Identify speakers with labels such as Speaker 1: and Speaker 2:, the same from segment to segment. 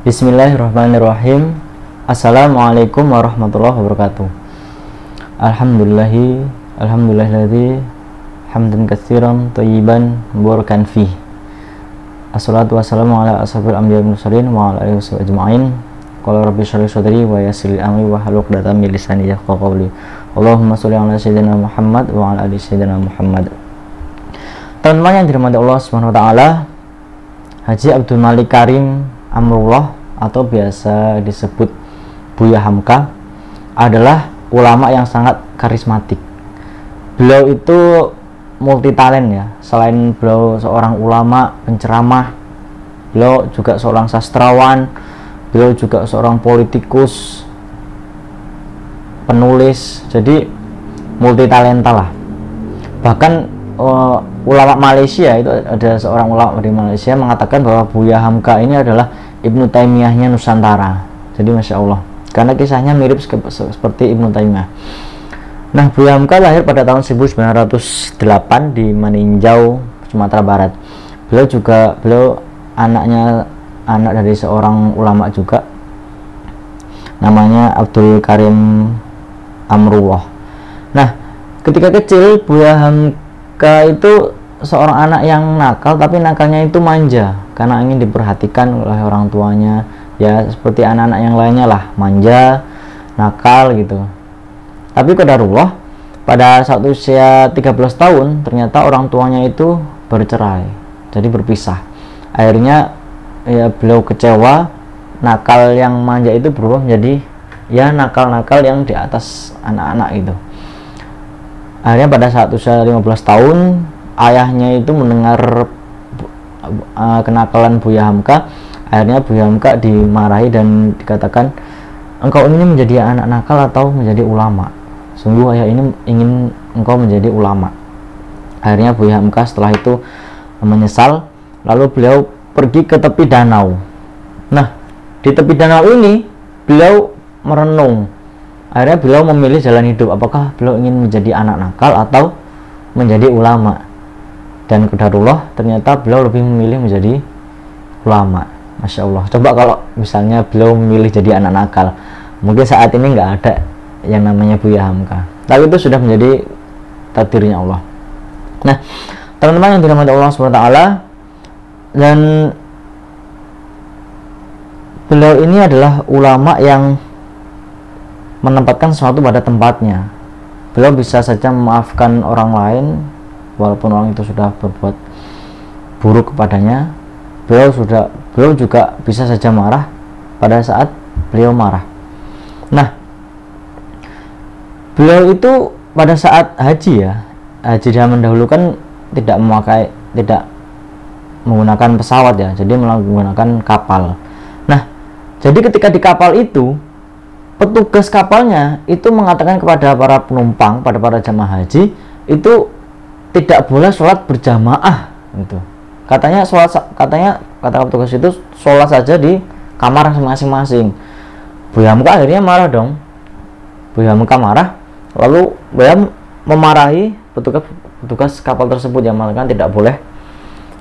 Speaker 1: Bismillahirrahmanirrahim. Assalamualaikum warahmatullahi wabarakatuh. Alhamdulillahilladzi hamdan katsiran thayyiban mubarakan fih. Assalatu wassalamu ala asrofil anbiya'i wal mursalin wa ala alihi washabihi ajma'in. Qala rabbi shrah li sadri wa yassir li amri wahlul 'uqdatam min lisani yafqahu qawli. Allahumma sholli ala sayyidina Muhammad wa ala ali sayyidina Muhammad. Teman-teman yang dirahmati Allah Subhanahu wa taala, Haji Abdul Malik Karim Amrullah atau biasa disebut Buya Hamka adalah ulama yang sangat karismatik. Beliau itu multi talent ya. Selain beliau seorang ulama, penceramah, beliau juga seorang sastrawan, beliau juga seorang politikus, penulis. Jadi multi talenta lah. Bahkan ulama Malaysia itu ada seorang ulama di Malaysia mengatakan bahwa Buya Hamka ini adalah Ibnu Taimiyahnya Nusantara. Jadi Masya Allah, karena kisahnya mirip seperti Ibnu Taimiyah. Nah, Buya Hamka lahir pada tahun 1908 di Maninjau, Sumatera Barat. Beliau anak dari seorang ulama juga, namanya Abdul Karim Amrullah. Nah, ketika kecil Buya Hamka itu seorang anak yang nakal, tapi nakalnya itu manja karena ingin diperhatikan oleh orang tuanya, ya seperti anak-anak yang lainnya lah, manja, nakal gitu. Tapi qadarullah, pada saat usia 13 tahun ternyata orang tuanya itu bercerai, jadi berpisah. Akhirnya ya beliau kecewa, nakal yang manja itu berubah menjadi ya nakal-nakal yang di atas anak-anak itu. Akhirnya pada saat usia 15 tahun ayahnya itu mendengar kenakalan Buya Hamka. Akhirnya Buya Hamka dimarahi dan dikatakan, engkau ini menjadi anak nakal atau menjadi ulama? Sungguh ayah ini ingin engkau menjadi ulama. Akhirnya Buya Hamka setelah itu menyesal, lalu beliau pergi ke tepi danau. Nah, di tepi danau ini beliau merenung. Akhirnya beliau memilih jalan hidup, apakah beliau ingin menjadi anak nakal atau menjadi ulama. Dan qadarullah ternyata beliau lebih memilih menjadi ulama. Masya Allah. Coba kalau misalnya beliau memilih jadi anak nakal, mungkin saat ini nggak ada yang namanya Buya Hamka. Tapi itu sudah menjadi takdirnya Allah. Nah, teman-teman yang dirahmati Allah SWT, dan beliau ini adalah ulama yang menempatkan sesuatu pada tempatnya. Beliau bisa saja memaafkan orang lain walaupun orang itu sudah berbuat buruk kepadanya. Beliau juga bisa saja marah pada saat beliau marah. Nah, beliau itu pada saat haji ya, haji zaman dahulu kan tidak menggunakan pesawat ya, jadi menggunakan kapal. Nah, jadi ketika di kapal itu, petugas kapalnya itu mengatakan kepada para penumpang, pada para jamaah haji itu tidak boleh sholat berjamaah gitu. Kata petugas itu sholat saja di kamar masing-masing. Buya Hamka akhirnya marah dong. Buya Hamka marah, lalu Buya memarahi petugas kapal tersebut yang mengatakan tidak boleh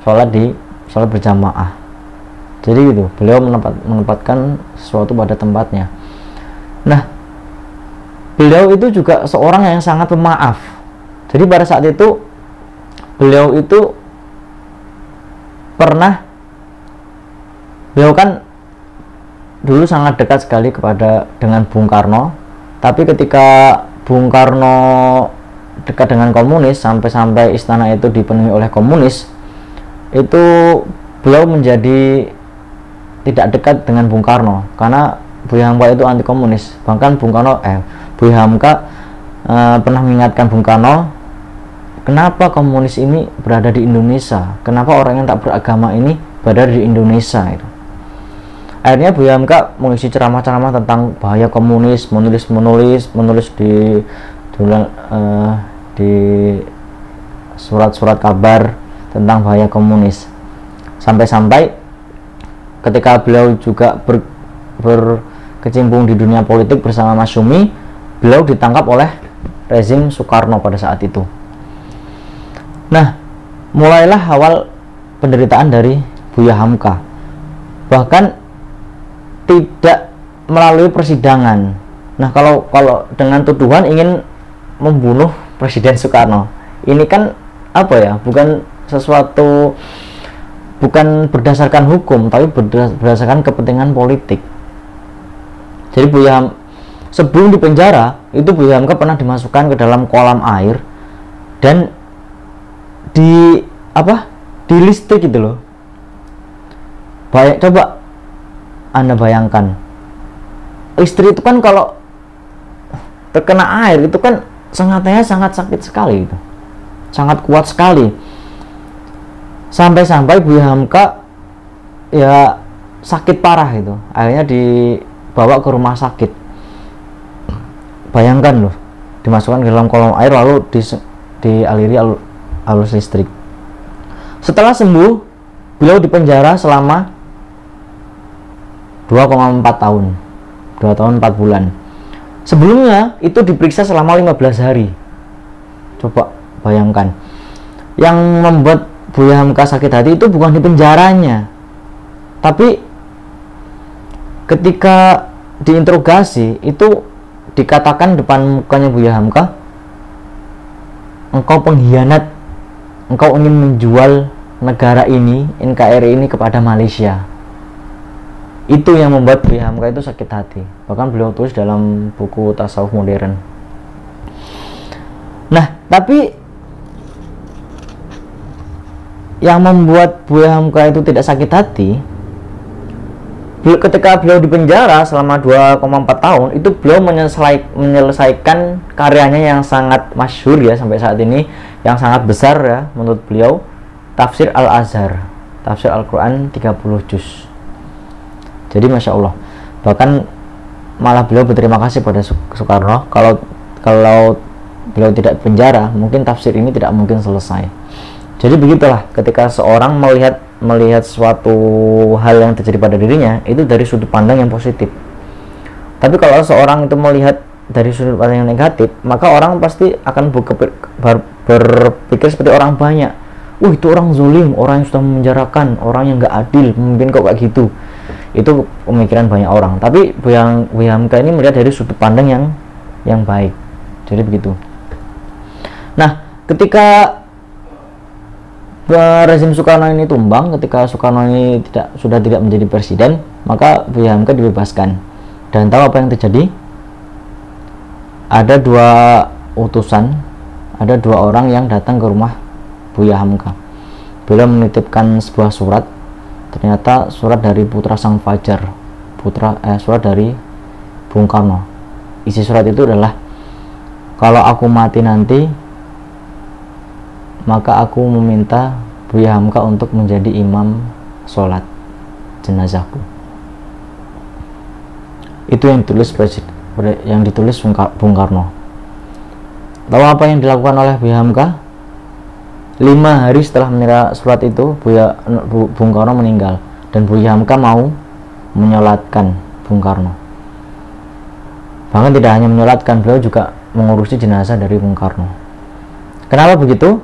Speaker 1: sholat berjamaah. Jadi gitu, beliau menempatkan sesuatu pada tempatnya. Nah, beliau itu juga seorang yang sangat pemaaf. Jadi pada saat itu beliau kan dulu sangat dekat sekali dengan Bung Karno. Tapi ketika Bung Karno dekat dengan komunis, sampai istana itu dipenuhi oleh komunis, itu beliau menjadi tidak dekat dengan Bung Karno karena Buya Hamka itu anti komunis. Bahkan Buya Hamka pernah mengingatkan Bung Karno, kenapa komunis ini berada di Indonesia? Kenapa orang yang tak beragama ini berada di Indonesia? Itu. Akhirnya Buya Hamka mengisi ceramah-ceramah tentang bahaya komunis, menulis di surat-surat kabar tentang bahaya komunis. Sampai-sampai ketika beliau juga berkecimpung di dunia politik bersama Masyumi, beliau ditangkap oleh rezim Soekarno pada saat itu. Nah, mulailah awal penderitaan dari Buya Hamka. Bahkan tidak melalui persidangan. Nah, kalau dengan tuduhan ingin membunuh Presiden Soekarno, ini kan apa ya, bukan berdasarkan hukum, tapi berdasarkan kepentingan politik. Jadi sebelum di penjara itu Buya Hamka pernah dimasukkan ke dalam kolam air dan di listrik gitu loh. Coba Anda bayangkan, istri itu kan kalau terkena air itu kan sangat sakit sekali itu, sangat kuat sekali, sampai Buya Hamka ya sakit parah itu, akhirnya dibawa ke rumah sakit. Bayangkan loh, dimasukkan ke dalam kolam air lalu dialiri arus listrik. Setelah sembuh, beliau dipenjara selama 2,4 tahun, 2 tahun 4 bulan. Sebelumnya itu diperiksa selama 15 hari. Coba bayangkan, yang membuat Buya Hamka sakit hati itu bukan di penjaranya, tapi ketika diinterogasi itu dikatakan depan mukanya Buya Hamka, engkau pengkhianat, engkau ingin menjual negara ini, NKRI ini kepada Malaysia. Itu yang membuat Buya Hamka itu sakit hati. Bahkan beliau tulis dalam buku Tasawuf Modern. Nah, tapi yang membuat Buya Hamka itu tidak sakit hati, ketika beliau dipenjara selama 2,4 tahun, itu beliau menyelesaikan karyanya yang sangat masyhur ya sampai saat ini, yang sangat besar ya menurut beliau, Tafsir Al-Azhar, tafsir Al-Quran 30 juz. Jadi Masya Allah, bahkan malah beliau berterima kasih pada Soekarno, kalau beliau tidak penjara, mungkin tafsir ini tidak mungkin selesai. Jadi begitulah, ketika seorang melihat suatu hal yang terjadi pada dirinya itu dari sudut pandang yang positif. Tapi kalau seorang itu melihat dari sudut pandang yang negatif, maka orang pasti akan berpikir seperti orang banyak. Itu orang zalim, orang yang sudah memenjarakan, orang yang nggak adil, mungkin kok kayak gitu. Itu pemikiran banyak orang. Tapi Buya Hamka ini melihat dari sudut pandang yang baik. Jadi begitu. Nah, ketika rezim Soekarno ini tumbang, ketika Soekarno ini sudah tidak menjadi presiden, maka Buya Hamka dibebaskan. Dan tahu apa yang terjadi? Ada 2 utusan, ada 2 orang yang datang ke rumah Buya Hamka. Beliau menitipkan sebuah surat. Ternyata surat dari putra Sang Fajar, surat dari Bung Karno. Isi surat itu adalah, kalau aku mati nanti, maka aku meminta Buya Hamka untuk menjadi imam sholat jenazahku. Itu yang ditulis Bung Karno. Tahu apa yang dilakukan oleh Buya Hamka? 5 hari setelah menyerah surat itu, Bung Karno meninggal, dan Buya Hamka mau menyolatkan Bung Karno. Bahkan tidak hanya menyolatkan, beliau juga mengurusi jenazah dari Bung Karno. Kenapa begitu?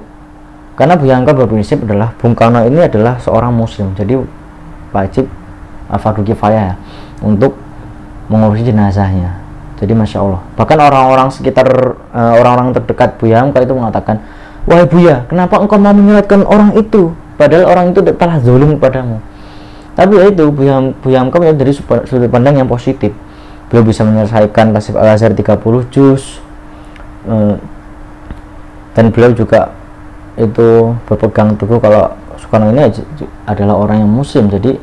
Speaker 1: Karena Buya Hamka berprinsip adalah Bung Karno ini adalah seorang muslim, jadi wajib fardu kifayah ya, untuk mengurusi jenazahnya. Jadi Masya Allah, bahkan orang-orang sekitar, orang-orang terdekat Buya Hamka itu mengatakan, wahai Buya, kenapa engkau mau menyolatkan orang itu, padahal orang itu telah zalim kepadamu. Tapi ya itu, Buya Hamka melihat dari sudut pandang yang positif. Beliau bisa menyelesaikan Tafsir Al-Azhar 30 juz, dan beliau juga itu berpegang teguh kalau Soekarno ini adalah orang yang muslim, jadi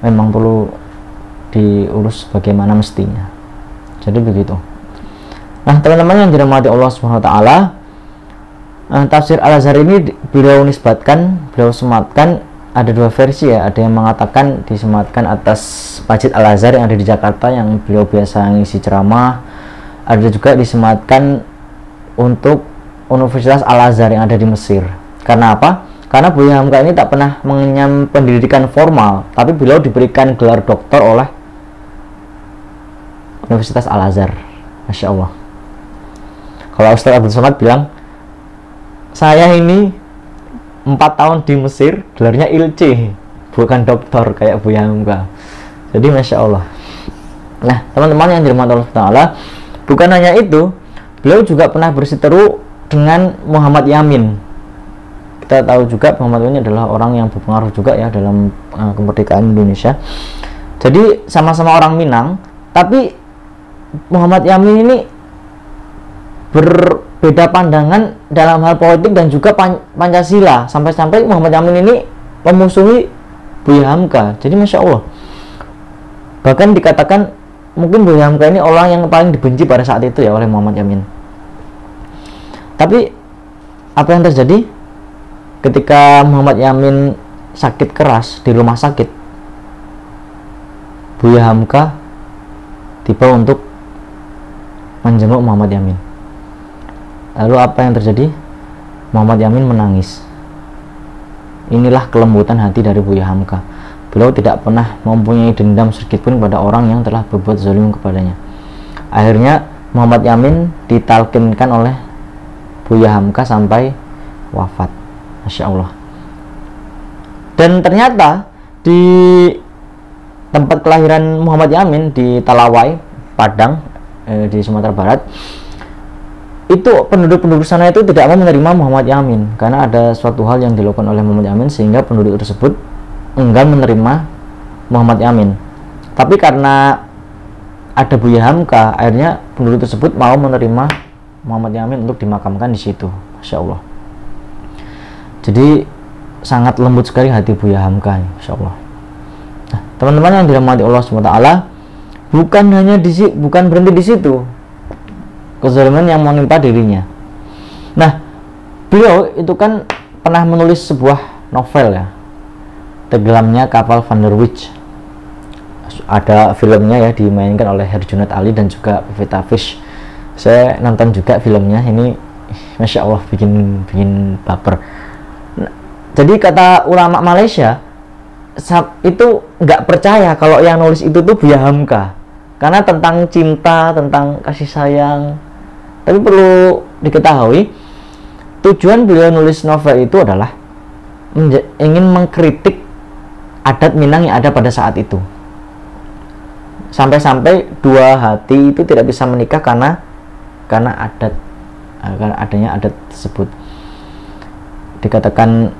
Speaker 1: memang perlu diurus bagaimana mestinya. Jadi begitu. Nah, teman-teman yang dirahmati Allah Subhanahu wa taala, Tafsir Al-Azhar ini beliau sematkan, ada 2 versi ya. Ada yang mengatakan disematkan atas Masjid Al-Azhar yang ada di Jakarta, yang beliau biasa ngisi ceramah. Ada juga disematkan untuk Universitas Al-Azhar yang ada di Mesir. Karena apa? Karena Buya Hamka ini tak pernah mengenyam pendidikan formal, tapi beliau diberikan gelar doktor oleh Universitas Al-Azhar. Masya Allah. Kalau Ustaz Abdul Somad bilang, saya ini 4 tahun di Mesir, gelarnya ilci, bukan doktor kayak Buya Hamka. Jadi Masya Allah. Nah, teman-teman yang dirahmati Allah Taala, bukan hanya itu, beliau juga pernah berseteru dengan Muhammad Yamin. Kita tahu juga Muhammad Yamin adalah orang yang berpengaruh juga ya dalam kemerdekaan Indonesia. Jadi sama-sama orang Minang, tapi Muhammad Yamin ini berbeda pandangan dalam hal politik dan juga Pancasila. Sampai-sampai Muhammad Yamin ini memusuhi Buya Hamka. Jadi Masya Allah, bahkan dikatakan mungkin Buya Hamka ini orang yang paling dibenci pada saat itu ya oleh Muhammad Yamin. Tapi apa yang terjadi ketika Muhammad Yamin sakit keras di rumah sakit, Buya Hamka tiba untuk menjenguk Muhammad Yamin. Lalu apa yang terjadi? Muhammad Yamin menangis. Inilah kelembutan hati dari Buya Hamka. Beliau tidak pernah mempunyai dendam sedikitpun pada orang yang telah berbuat zalim kepadanya. Akhirnya Muhammad Yamin ditalkinkan oleh Buya Hamka sampai wafat. Masya Allah. Dan ternyata di tempat kelahiran Muhammad Yamin di Talawai, Padang, di Sumatera Barat, itu penduduk-penduduk sana itu tidak mau menerima Muhammad Yamin karena ada suatu hal yang dilakukan oleh Muhammad Yamin sehingga penduduk tersebut enggan menerima Muhammad Yamin. Tapi karena ada Buya Hamka, akhirnya penduduk tersebut mau menerima Muhammad Yamin untuk dimakamkan di situ. Masya Allah. Jadi sangat lembut sekali hati Buya Hamka, Masya Allah. Nah, teman-teman yang dirahmati Allah SWT, bukan berhenti di situ kezaliman yang menimpa dirinya. Nah, beliau itu kan pernah menulis sebuah novel ya, Tenggelamnya Kapal Van der Wijk. Ada filmnya ya, dimainkan oleh Herjunot Ali dan juga Pevita Fish. Saya nonton juga filmnya, ini Masya Allah bikin baper. Nah, jadi kata ulama Malaysia itu nggak percaya kalau yang nulis itu tuh Buya Hamka, karena tentang cinta, tentang kasih sayang. Tapi perlu diketahui, tujuan beliau nulis novel itu adalah ingin mengkritik adat Minang yang ada pada saat itu. Sampai-sampai dua hati itu tidak bisa menikah karena adat, karena adanya adat tersebut. Dikatakan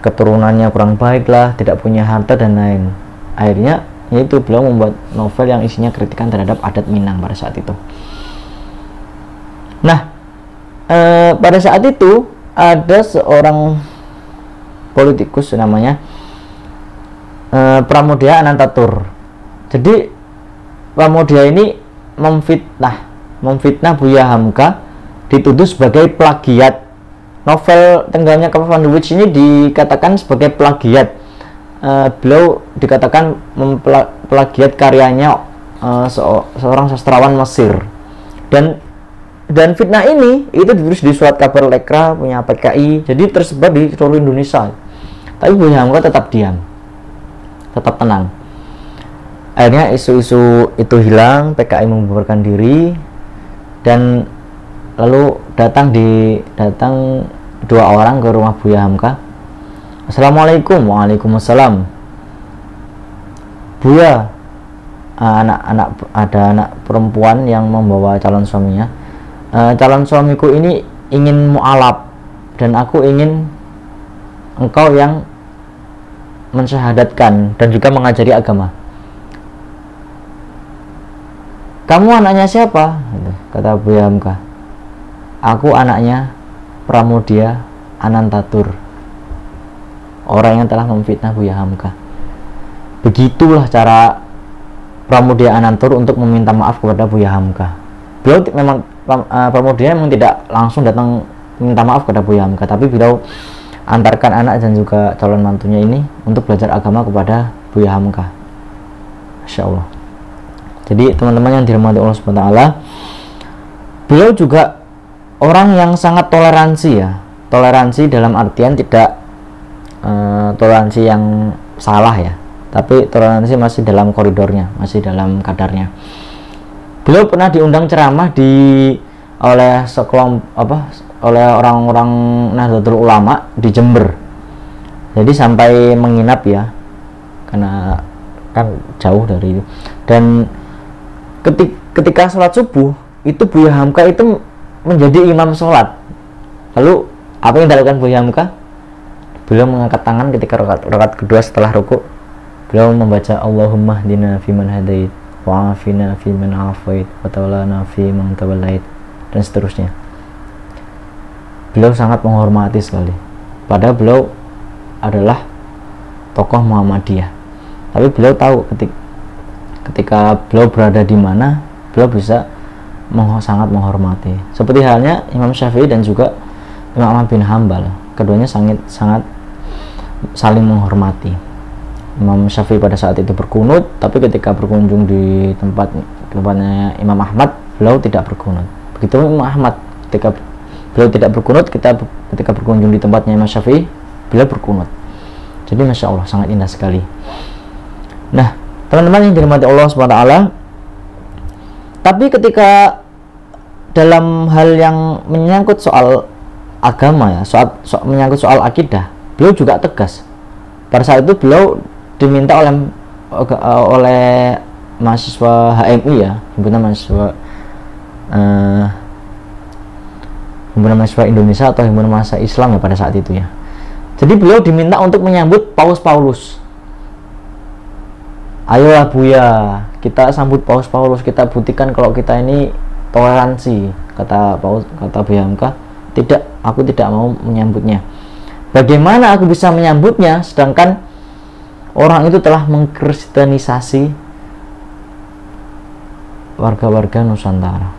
Speaker 1: keturunannya kurang baik lah, tidak punya harta dan lain. Akhirnya yaitu beliau membuat novel yang isinya kritikan terhadap adat Minang pada saat itu. Nah, pada saat itu ada seorang politikus namanya Pramoedya Anantatur. Jadi Pramoedya ini memfitnah Buya Hamka, dituduh sebagai plagiat. Novel Tenggelamnya Kapal Van der Wijk ini dikatakan sebagai plagiat. Beliau dikatakan memplagiat karyanya seorang sastrawan Mesir. Dan fitnah ini itu ditulis di surat kabar Lekra punya PKI, jadi tersebar di seluruh Indonesia. Tapi Buya Hamka tetap diam, tetap tenang. Akhirnya isu-isu itu hilang, PKI membubarkan diri, dan lalu datang dua orang ke rumah Buya Hamka. Assalamualaikum. Waalaikumsalam. Buya, ada anak perempuan yang membawa calon suaminya. Calon suamiku ini ingin mu'alaf, dan aku ingin engkau yang mensyahadatkan dan juga mengajari agama. Kamu anaknya siapa? Kata Buya Hamka. Aku anaknya Pramoedya Anantatur, orang yang telah memfitnah Buya Hamka. Begitulah cara Pramoedya Anantatur untuk meminta maaf kepada Buya Hamka. Beliau memang Pramoedya memang tidak langsung datang minta maaf kepada Buya Hamka, tapi beliau antarkan anak dan juga calon mantunya ini untuk belajar agama kepada Buya Hamka. Masya Allah. Jadi teman-teman yang dirahmati Allah SWT, beliau juga orang yang sangat toleransi ya. Toleransi dalam artian tidak toleransi yang salah ya, tapi toleransi masih dalam koridornya, masih dalam kadarnya. Beliau pernah diundang ceramah oleh orang-orang Nahdlatul Ulama di Jember. Jadi sampai menginap ya, karena kan jauh dari itu. Dan ketika sholat subuh itu Buya Hamka itu menjadi imam sholat. Lalu apa yang dilakukan Buya Hamka? Beliau mengangkat tangan ketika rakaat kedua setelah rukuk. Beliau membaca Allahumma hdina fiman hadait wa afina fiman afait wa tawallana fiman tawallait, dan seterusnya. Beliau sangat menghormati sekali, padahal beliau adalah tokoh Muhammadiyah, tapi beliau tahu ketika beliau berada di mana, beliau bisa sangat menghormati. Seperti halnya Imam Syafi'i dan juga Imam Ahmad bin Hambal, keduanya sangat saling menghormati. Imam Syafi'i pada saat itu berkunut, tapi ketika berkunjung di tempatnya Imam Ahmad, beliau tidak berkunut. Begitu Imam Ahmad, ketika beliau tidak berkunut, ketika berkunjung di tempatnya Imam Syafi'i, beliau berkunut. Jadi Masya Allah, sangat indah sekali. Nah, teman-teman yang dirahmati Allah SWT, tapi ketika dalam hal yang menyangkut soal agama ya, menyangkut soal akidah, beliau juga tegas. Pada saat itu beliau diminta oleh mahasiswa HMI ya, himpunan mahasiswa Indonesia atau himpunan mahasiswa Islam ya pada saat itu ya. Jadi beliau diminta untuk menyambut Paus Paulus. Ayolah Buya, kita sambut Paus Paulus, kita buktikan kalau kita ini toleransi, kata Buya Hamka. Tidak, aku tidak mau menyambutnya. Bagaimana aku bisa menyambutnya sedangkan orang itu telah mengkristenisasi warga-warga Nusantara.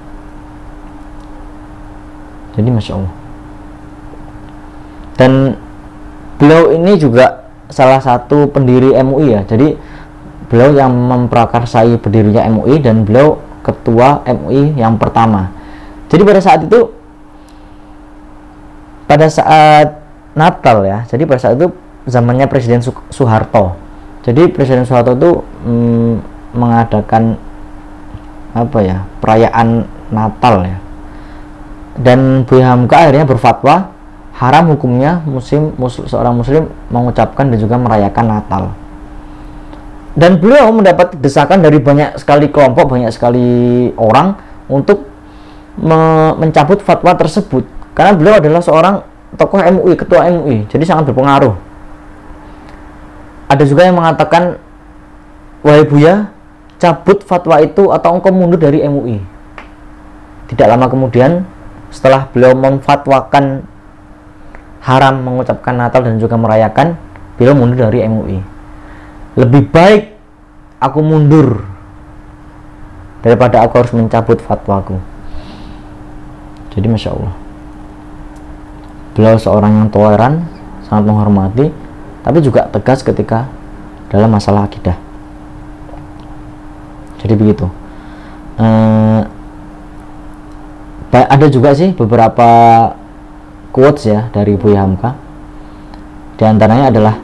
Speaker 1: Jadi Masya Allah. Dan beliau ini juga salah satu pendiri MUI ya. Jadi beliau yang memprakarsai berdirinya MUI, dan beliau ketua MUI yang pertama. Jadi pada saat itu, pada saat Natal ya, jadi pada saat itu zamannya Presiden Soeharto. Jadi Presiden Soeharto itu mengadakan perayaan Natal ya. Dan Buya Hamka akhirnya berfatwa haram hukumnya seorang muslim mengucapkan dan juga merayakan Natal. Dan beliau mendapat desakan dari banyak sekali kelompok, banyak sekali orang untuk mencabut fatwa tersebut, karena beliau adalah seorang tokoh MUI, ketua MUI, jadi sangat berpengaruh. Ada juga yang mengatakan, wahai Buya, cabut fatwa itu atau engkau mundur dari MUI. Tidak lama kemudian, setelah beliau memfatwakan haram mengucapkan Natal dan juga merayakan, beliau mundur dari MUI. Lebih baik aku mundur daripada aku harus mencabut fatwaku. Jadi Masya Allah, beliau seorang yang toleran, sangat menghormati, tapi juga tegas ketika dalam masalah akidah. Jadi begitu. Ada juga sih beberapa quotes ya dari Buya Hamka. Di antaranya adalah,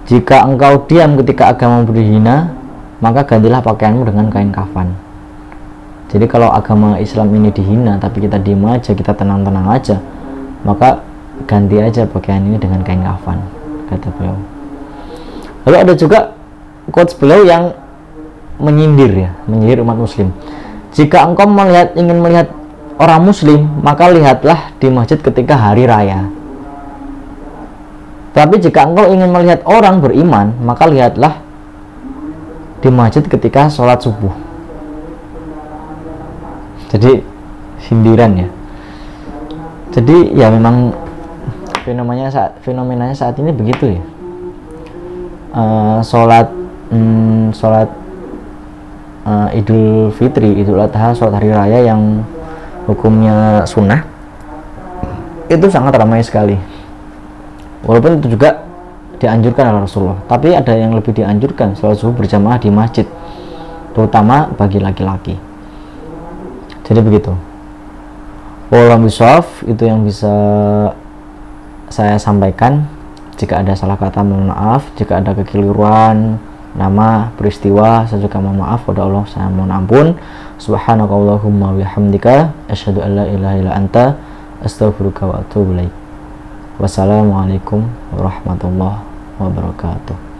Speaker 1: jika engkau diam ketika agamamu dihina, maka gantilah pakaianmu dengan kain kafan. Jadi kalau agama Islam ini dihina tapi kita diam aja, kita tenang-tenang aja, maka ganti aja pakaian ini dengan kain kafan, kata beliau. Lalu ada juga quotes beliau yang menyindir umat muslim. Jika engkau ingin melihat orang muslim, maka lihatlah di masjid ketika hari raya. Tapi jika engkau ingin melihat orang beriman, maka lihatlah di masjid ketika sholat subuh. Jadi sindiran ya. Jadi ya memang fenomenanya saat ini begitu ya. Sholat Idul Fitri, Idul Adha, sholat hari raya yang hukumnya sunnah itu sangat ramai sekali. Walaupun itu juga dianjurkan oleh Rasulullah, tapi ada yang lebih dianjurkan, sholat subuh berjamaah di masjid, terutama bagi laki-laki. Jadi begitu. Wallahu a'lam, itu yang bisa saya sampaikan. Jika ada salah kata mohon maaf, jika ada kekeliruan nama, peristiwa, saya juga mohon maaf pada Allah, saya mohon ampun. Subhanakallahumma bihamdika asyhadu an la ilaha illa anta astaghfiruka wa atubu ilaik. Wassalamualaikum warahmatullahi wabarakatuh.